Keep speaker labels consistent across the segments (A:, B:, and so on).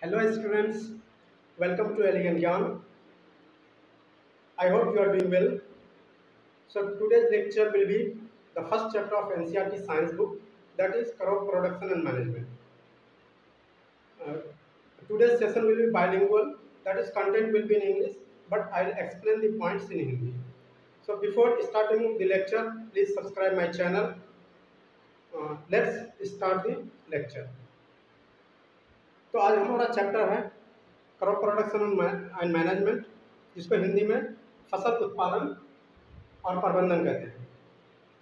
A: Hello students, welcome to Elegant Gyan. I hope you are doing well. So today's lecture will be the first chapter of NCERT science book, that is crop production and management. Uh, Today's session will be bilingual, that is content will be in English, but I'll explain the points in Hindi. So before starting the lecture, please subscribe my channel. Let's start the lecture. तो आज हमारा chapter है crop production and management, जिसको हिंदी में फसल उत्पादन और प्रबंधन कहते हैं।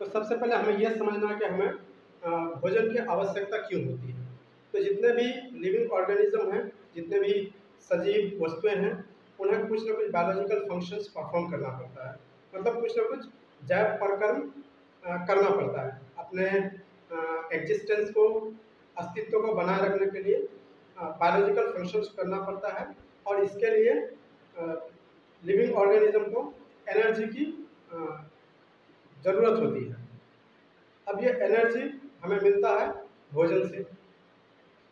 A: तो सबसे पहले हमें यह समझना है कि हमें भोजन की आवश्यकता क्यों होती है। तो जितने भी लिविंग ऑर्गेनिज्म हैं, जितने भी सजीव वस्तुएं हैं, उन्हें कुछ ना कुछ बायोलॉजिकल फंक्शंस परफॉर्म करना पड़ता है, मतलब कुछ ना कुछ जैव प्रकर्म करना पड़ता है अपने एग्जिस्टेंस को, अस्तित्व को बनाए रखने के लिए बायोलॉजिकल फंक्शंस करना पड़ता है। और इसके लिए लिविंग ऑर्गेनिज्म को एनर्जी की ज़रूरत होती है। अब ये एनर्जी हमें मिलता है भोजन से।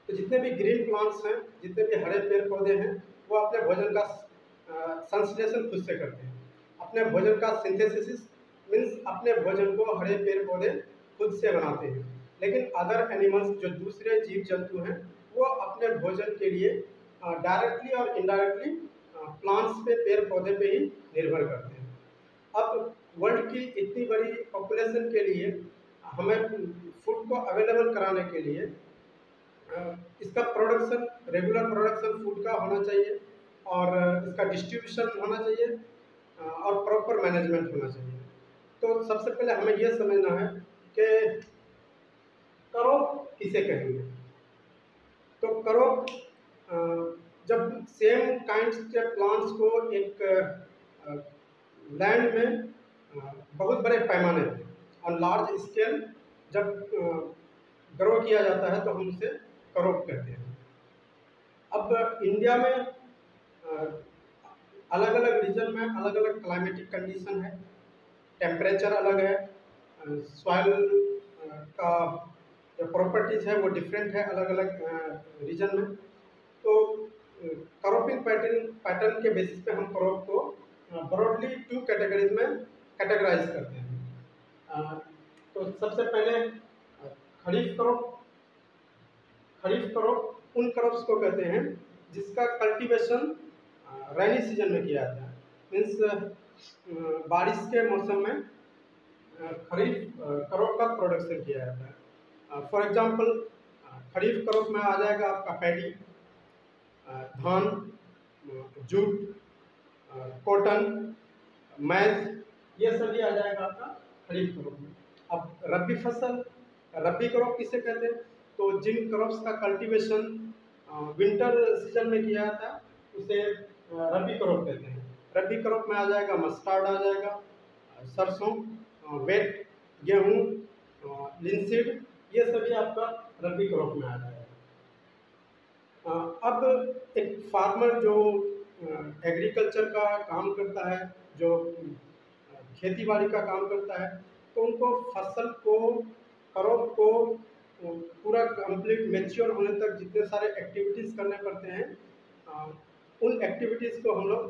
A: तो जितने भी ग्रीन प्लांट्स हैं, जितने भी हरे पेड़ पौधे हैं, वो अपने भोजन का संश्लेषण खुद से करते हैं। अपने भोजन का सिंथेसिस मीन्स अपने भोजन को हरे पेड़ पौधे खुद से बनाते हैं। लेकिन अदर एनिमल्स, जो दूसरे जीव जंतु हैं, वो अपने भोजन के लिए डायरेक्टली और इनडायरेक्टली प्लांट्स पे, पेड़ पौधे पे ही निर्भर करते हैं। अब वर्ल्ड की इतनी बड़ी पॉपुलेशन के लिए हमें फूड को अवेलेबल कराने के लिए इसका प्रोडक्शन, रेगुलर प्रोडक्शन फूड का होना चाहिए, और इसका डिस्ट्रीब्यूशन होना चाहिए, और प्रॉपर मैनेजमेंट होना चाहिए। तो सबसे पहले हमें यह समझना है कि क्रॉप किसे कहेंगे। तो क्रॉप जब सेम काइंड्स के प्लांट्स को एक लैंड में बहुत बड़े पैमाने पे, ऑन लार्ज स्केल, जब ग्रो किया जाता है तो हम उसे क्रॉप कहते हैं। अब इंडिया में अलग अलग रीजन में अलग अलग क्लाइमेटिक कंडीशन है, टेम्परेचर अलग है, सॉइल का जो प्रॉपर्टीज़ है वो डिफरेंट है अलग अलग रीजन में। तो क्रॉपिंग पैटर्न के बेसिस पे हम क्रॉप को ब्रॉडली 2 कैटेगरीज में कैटेगराइज करते हैं। तो सबसे पहले खरीफ क्रॉप उन क्रॉप्स को कहते हैं जिसका कल्टीवेशन रेनी सीजन में किया जाता है। मीन्स बारिश के मौसम में खरीफ क्रॉप का प्रोडक्शन किया जाता है। फॉर एग्जांपल खरीफ क्रॉप में आ जाएगा आपका पैडी, धान, जूट, कॉटन, मैज, ये सभी आ जाएगा आपका खरीफ क्रॉप में। अब रबी क्रॉप किसे कहते हैं? तो जिन क्रॉप्स का कल्टीवेशन विंटर सीजन में किया जाता है उसे रबी क्रॉप कहते हैं। रबी क्रॉप में आ जाएगा मस्टर्ड, आ जाएगा सरसों, वेट, गेहूँ, लिनसीड, ये सभी आपका रबी क्रॉप में आ जाएगा। अब एक फार्मर जो एग्रीकल्चर का काम करता है, जो खेती बाड़ी का काम करता है, तो उनको फसल को, क्रॉप को पूरा कंप्लीट मैच्योर होने तक जितने सारे एक्टिविटीज़ करने पड़ते हैं, उन एक्टिविटीज़ को हम लोग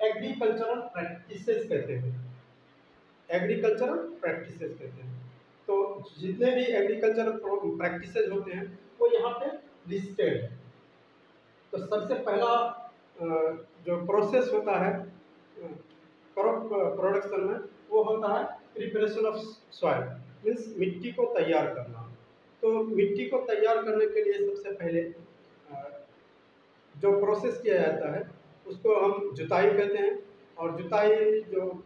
A: एग्रीकल्चरल प्रैक्टिसेस कहते हैं। एग्रीकल्चरल प्रैक्टिसेस कहते हैं। तो जितने भी एग्रीकल्चरल प्रैक्टिसेस होते हैं वो यहाँ पे लिस्टेड है। तो सबसे पहला जो प्रोसेस होता है क्रॉप प्रोडक्शन में, वो होता है प्रिपरेशन ऑफ सॉइल, मीन्स मिट्टी को तैयार करना। तो मिट्टी को तैयार करने के लिए सबसे पहले जो प्रोसेस किया जाता है उसको हम जुताई कहते हैं, और जुताई जो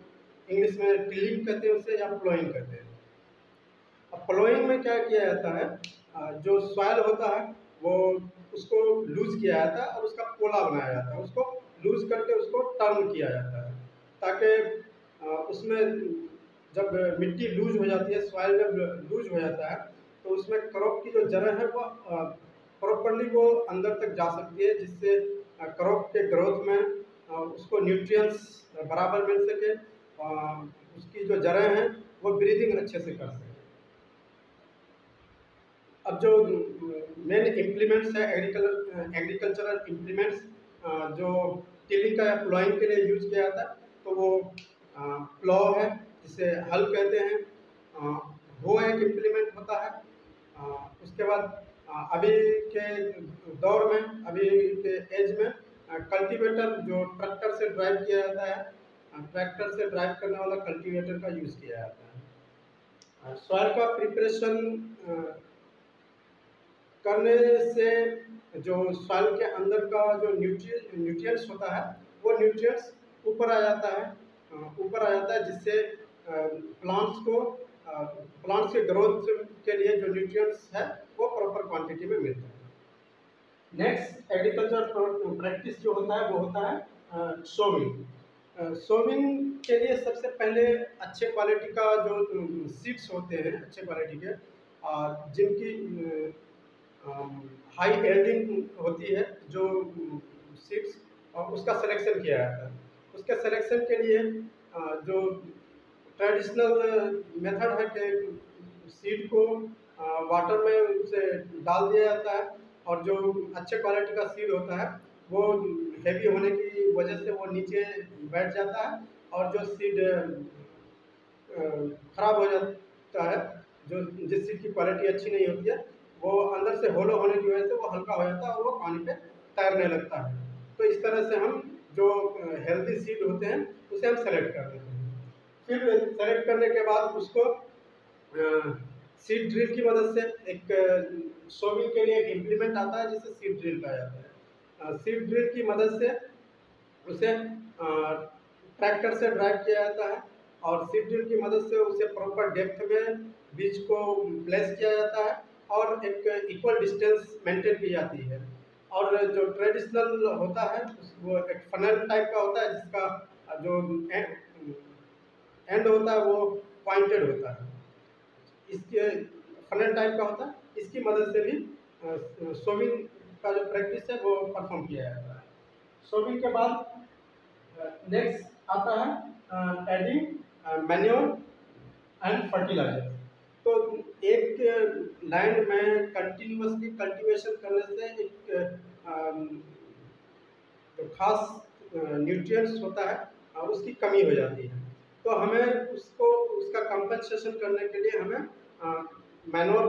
A: इंग्लिश में टिलिंग कहते हैं उसे, या प्लोइंग कहते हैं। अब प्लोइंग में क्या किया जाता है, जो सॉइल होता है वो उसको लूज किया जाता है और उसका पोला बनाया जाता है, उसको लूज करके उसको टर्न किया जाता है, ताकि उसमें जब मिट्टी लूज हो जाती है, सॉइल जब लूज हो जाता है, तो उसमें क्रॉप की जो जड़ें हैं वो प्रॉपरली वो अंदर तक जा सकती है, जिससे क्रॉप के ग्रोथ में उसको न्यूट्रिएंट्स बराबर मिल सके, उसकी जो जड़ें हैं वो ब्रीदिंग अच्छे से कर सके। अब जो मेन इम्प्लीमेंट्स है एग्रीकल्चरल इम्प्लीमेंट्स जो टिलिंग का या प्लॉइंग के लिए यूज किया जाता है, तो वो प्लॉ है जिसे हल कहते हैं, वो एक इम्प्लीमेंट होता है। उसके बाद अभी के दौर में, अभी के एज में कल्टीवेटर जो ट्रैक्टर से ड्राइव किया जाता है, ट्रैक्टर से ड्राइव करने वाला कल्टीवेटर का यूज़ किया जाता है। सॉइल का प्रिपरेशन करने से जो सॉइल के अंदर का जो न्यूट्रिएंट्स होता है, वो न्यूट्रिएंट्स ऊपर आ जाता है, जिससे प्लांट्स के ग्रोथ के लिए जो न्यूट्रिएंट्स है वो प्रॉपर क्वांटिटी में मिलता है। नेक्स्ट एग्रीकल्चर प्रैक्टिस जो होता है वो होता है सोविंग। सोविंग के लिए सबसे पहले अच्छे क्वालिटी का जो सीड्स होते हैं, अच्छे क्वालिटी के जिनकी हाई एल्डिंग होती है जो सीड्स, उसका सिलेक्शन किया जाता है। उसके सिलेक्शन के लिए जो ट्रेडिशनल मेथड है कि सीड को वाटर में उसे डाल दिया जाता है, और जो अच्छे क्वालिटी का सीड होता है वो हेवी होने की वजह से वो नीचे बैठ जाता है, और जो सीड खराब हो जाता है, जो जिस सीड की क्वालिटी अच्छी नहीं होती है, वो अंदर से होलो होने की वजह से वो हल्का हो जाता है और वो पानी पे तैरने लगता है। तो इस तरह से हम जो हेल्दी सीड होते हैं उसे हम सेलेक्ट कर देते हैं। फिर सेलेक्ट करने के बाद उसको सीड ड्रिल की मदद से, एक सोविंग के लिए एक इम्प्लीमेंट आता है जिसे सीड ड्रिल कहा जाता है। सीड ड्रिल की मदद से उसे ट्रैक्टर से ड्राइव किया जाता है, और सीड ड्रिल की मदद से उसे प्रॉपर डेप्थ में बीज को प्लेस किया जाता है, और एक इक्वल डिस्टेंस मेंटेन की जाती है। और जो ट्रेडिशनल होता है वो एक फनल टाइप का होता है, जिसका जो एंड होता है वो पॉइंटेड होता है। इसके फनल टाइप का होता है, इसकी मदद से भी सोविंग का जो प्रैक्टिस है वो परफॉर्म किया जाता है। सोविंग के बाद नेक्स्ट आता है एडिंग मैन्योर एंड फर्टिलाइजर। तो एक लैंड में कंटिन्यूअसली कल्टीवेशन करने से एक जो खास न्यूट्रिएंट्स होता है उसकी कमी हो जाती है। तो हमें उसका कंपनसेशन करने के लिए हमें मैनोर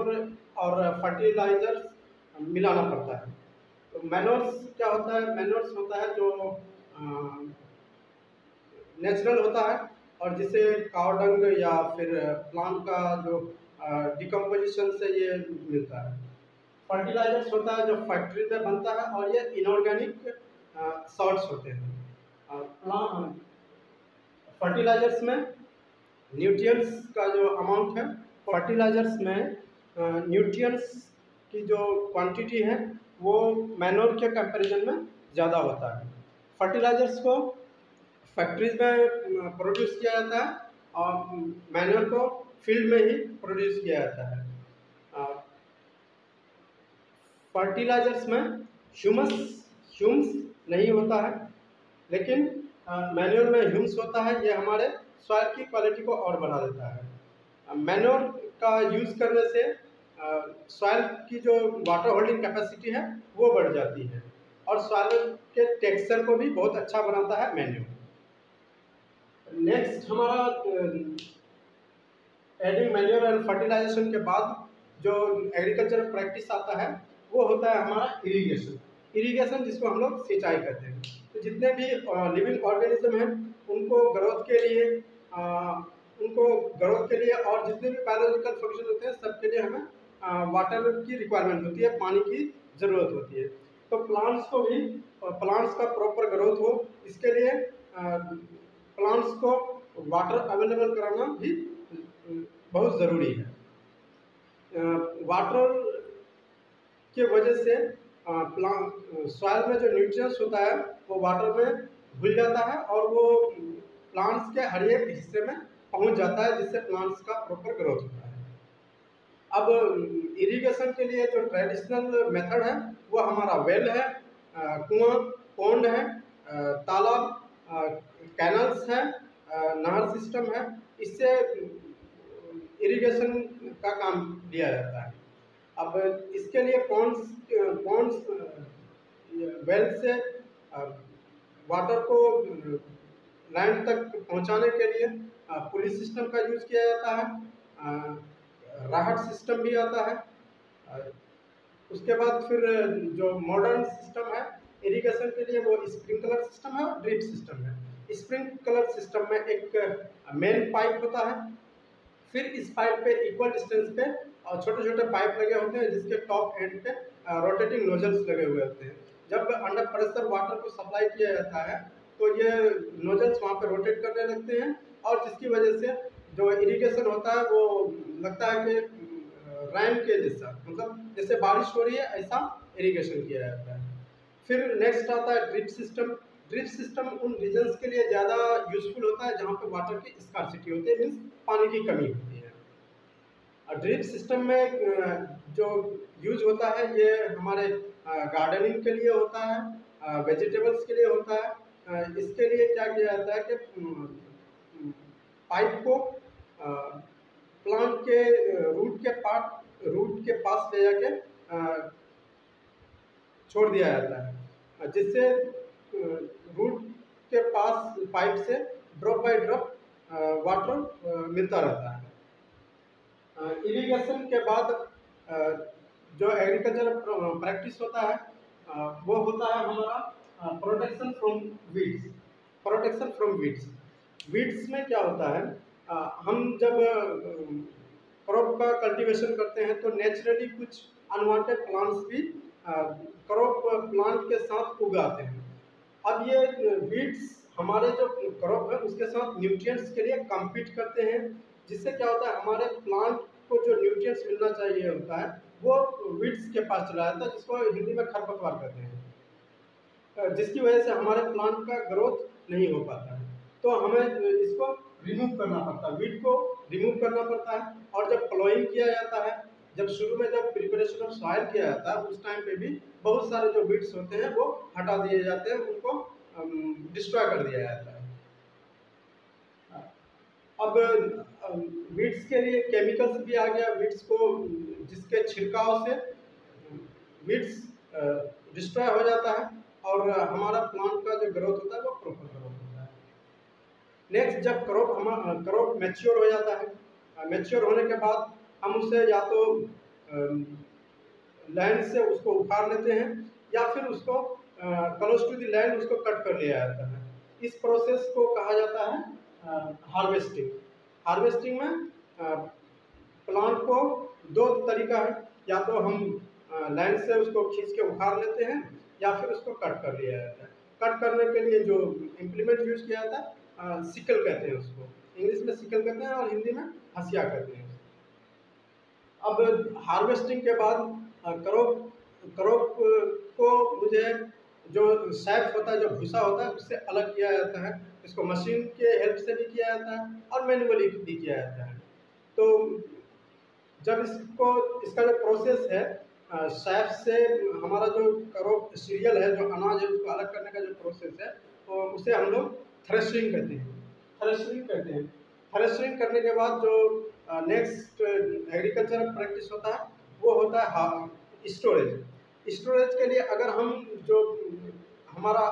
A: और फर्टिलाइजर्स मिलाना पड़ता है। तो मैनोर्स क्या होता है? मैनोर्स होता है जो नेचुरल होता है, और जिसे काव डंग या फिर प्लांट का जो डिकम्पोजिशन से ये मिलता है। फर्टिलाइजर्स होता है जो फैक्ट्री में बनता है, और ये इनऑर्गेनिक सॉल्ट्स होते हैं। फर्टिलाइजर्स में न्यूट्रिएंट्स का जो अमाउंट है, फर्टिलाइजर्स में न्यूट्रिएंट्स की जो क्वांटिटी है वो मैनोर के कंपैरिजन में ज़्यादा होता है। फर्टिलाइजर्स को फैक्ट्रीज में प्रोड्यूस किया जाता है, और मैन्योर को फील्ड में ही प्रोड्यूस किया जाता है। फर्टिलाइजर्स में ह्यूमस नहीं होता है, लेकिन मैन्योर में ह्यूमस होता है। ये हमारे सॉइल की क्वालिटी को और बढ़ा देता है। मैन्योर का यूज़ करने से सॉइल की जो वाटर होल्डिंग कैपेसिटी है वो बढ़ जाती है, और सॉइल के टेक्सचर को भी बहुत अच्छा बनाता है मैन्योर। नेक्स्ट हमारा एडिंग मैन्योर एंड फर्टिलाइजेशन के बाद जो एग्रीकल्चर प्रैक्टिस आता है वो होता है हमारा इरिगेशन, जिसको हम लोग सिंचाई कहते हैं। तो जितने भी लिविंग ऑर्गेनिज्म हैं उनको ग्रोथ के लिए और जितने भी बायोलॉजिकल फंक्शन होते हैं सबके लिए हमें वाटर की रिक्वायरमेंट होती है, पानी की ज़रूरत होती है। तो प्लांट्स का प्रॉपर ग्रोथ हो, इसके लिए प्लांट्स को वाटर अवेलेबल कराना भी बहुत ज़रूरी है। वाटर के वजह से सॉइल में जो न्यूट्रिएंट्स होता है वो वाटर में घुल जाता है, और वो प्लांट्स के हर एक हिस्से में पहुंच जाता है, जिससे प्लांट्स का प्रॉपर ग्रोथ होता है। अब इरिगेशन के लिए जो ट्रेडिशनल मेथड है वो हमारा वेल है, कुआं, पॉन्ड है, तालाब, कैनल्स है, नहर सिस्टम है। इससे इरिगेशन का काम लिया जाता है। अब इसके लिए पॉन्ड्स वेल से वाटर को लैंड तक पहुंचाने के लिए पुलिस सिस्टम का यूज किया जाता है, राहत सिस्टम भी आता है। उसके बाद फिर जो मॉडर्न सिस्टम है इरिगेशन के लिए, वो स्प्रिंकलर सिस्टम है और ड्रिप सिस्टम है। स्प्रिंकलर सिस्टम में एक मेन पाइप होता है, फिर इस पाइप पे इक्वल डिस्टेंस पे छोटे छोटे पाइप लगे होते हैं जिसके टॉप एंड पे रोटेटिंग नोजल्स लगे हुए होते हैं। जब अंडर प्रेशर वाटर को सप्लाई किया जाता है तो ये नोजल्स वहाँ पे रोटेट करने लगते हैं, और जिसकी वजह से जो इरिगेशन होता है वो लगता है कि रैन के जैसा, मतलब जैसे बारिश हो रही है ऐसा इरिगेशन किया जाता है। फिर नेक्स्ट आता है ड्रिप सिस्टम। ड्रिप सिस्टम उन रीजन्स के लिए ज़्यादा यूजफुल होता है जहाँ पे वाटर की स्कार्सिटी होती है, मीन्स पानी की कमी होती है। और ड्रिप सिस्टम में जो यूज होता है ये हमारे गार्डनिंग के लिए होता है, वेजिटेबल्स के लिए होता है। इसके लिए क्या किया जाता है कि पाइप को प्लांट के रूट के पास ले जाके छोड़ दिया जाता है, जिससे रूट के पास पाइप से ड्रॉप बाय ड्रॉप वाटर मिलता रहता है। इरिगेशन के बाद जो एग्रीकल्चर प्रैक्टिस होता है वो होता है हमारा protection from weeds. Protection from weeds, weeds में क्या होता है, हम जब क्रॉप का कल्टीवेशन करते हैं तो नेचुरली कुछ अनवांटेड प्लांट्स भी क्रॉप प्लांट के साथ उगाते हैं। अब ये वीड्स हमारे जो क्रॉप है उसके साथ न्यूट्रिएंट्स के लिए कम्पीट करते हैं, जिससे क्या होता है हमारे प्लांट को जो न्यूट्रिएंट्स मिलना चाहिए होता है वो वीड्स के पास चला जाता है, जिसको हिंदी में खरपतवार कहते हैं, जिसकी वजह से हमारे प्लांट का ग्रोथ नहीं हो पाता है। तो हमें इसको रिमूव करना पड़ता है, वीड को रिमूव करना पड़ता है। और जब प्लोइंग किया जाता है, जब शुरू में जब प्रिपरेशन ऑफ सॉइल किया जाता है उस टाइम पे भी बहुत सारे जो वीड्स होते हैं वो हटा दिए जाते हैं, उनको डिस्ट्रॉय कर दिया जाता है। अब वीड्स के लिए केमिकल्स भी आ गया, वीड्स को जिसके छिड़काव से वीड्स डिस्ट्रॉय हो जाता है और हमारा प्लांट का जो ग्रोथ होता है वो प्रॉपर ग्रोथ होता है। नेक्स्ट, जब क्रॉप मैच्योर हो जाता है, मैच्योर होने के बाद हम उसे या तो लैंड से उसको उखाड़ लेते हैं या फिर उसको क्लोज टू द लैंड उसको कट कर लिया जाता है। इस प्रोसेस को कहा जाता है हार्वेस्टिंग। हार्वेस्टिंग में प्लांट को दो तरीका है, या तो हम लैंड से उसको खींच के उखाड़ लेते हैं या फिर उसको कट कर लिया जाता है। कट करने के लिए जो इम्प्लीमेंट यूज किया जाता है सिकल कहते हैं उसको, इंग्लिश में सिकल कहते हैं और हिंदी में हंसिया कहते हैं। अब हार्वेस्टिंग के बाद क्रॉप को मुझे जो सैफ होता है, जो भूसा होता है, उससे अलग किया जाता है। इसको मशीन के हेल्प से भी किया जाता है और मैनुअली भी किया जाता है। तो जब इसका जो प्रोसेस है सैफ से हमारा जो क्रॉप सीरियल है, जो अनाज है, उसको अलग करने का जो प्रोसेस है तो उसे हम लोग थ्रेशरिंग कहते हैं। थ्रेशरिंग करने के बाद जो नेक्स्ट एग्रीकल्चर प्रैक्टिस होता है वो होता है स्टोरेज। स्टोरेज के लिए अगर हम जो हमारा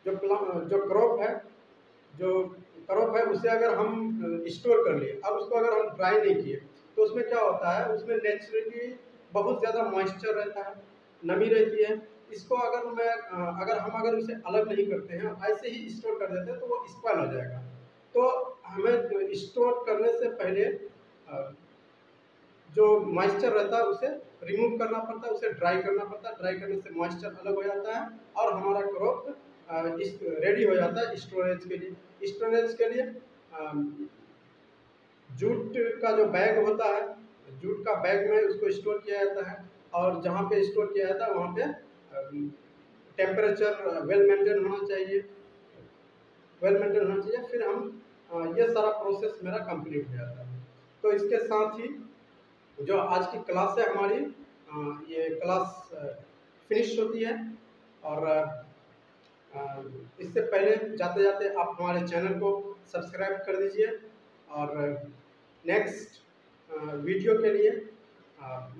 A: जो क्रॉप है उसे अगर हम स्टोर कर लिए, अब उसको अगर हम ड्राई नहीं किए तो उसमें क्या होता है, उसमें नेचुरली बहुत ज़्यादा मॉइस्चर रहता है, नमी रहती है। इसको अगर हम उसे अलग नहीं करते हैं, ऐसे ही स्टोर कर देते हैं तो वो स्पॉइल हो जाएगा। तो हमें स्टोर करने से पहले जो मॉइस्चर रहता है उसे रिमूव करना पड़ता है, उसे ड्राई करना पड़ता है। ड्राई करने से मॉइस्चर अलग हो जाता है और हमारा क्रॉप रेडी हो जाता है स्टोरेज के लिए। स्टोरेज के लिए जूट का जो बैग होता है, जूट का बैग में उसको स्टोर किया जाता है, और जहाँ पे स्टोर किया जाता है वहाँ पे टेम्परेचर वेल मेंटेन होना चाहिए। फिर हम ये सारा प्रोसेस मेरा कंप्लीट हो जाता है। तो इसके साथ ही जो आज की क्लास है हमारी, ये क्लास फिनिश होती है। और इससे पहले जाते जाते आप हमारे चैनल को सब्सक्राइब कर दीजिए, और नेक्स्ट वीडियो के लिए अ,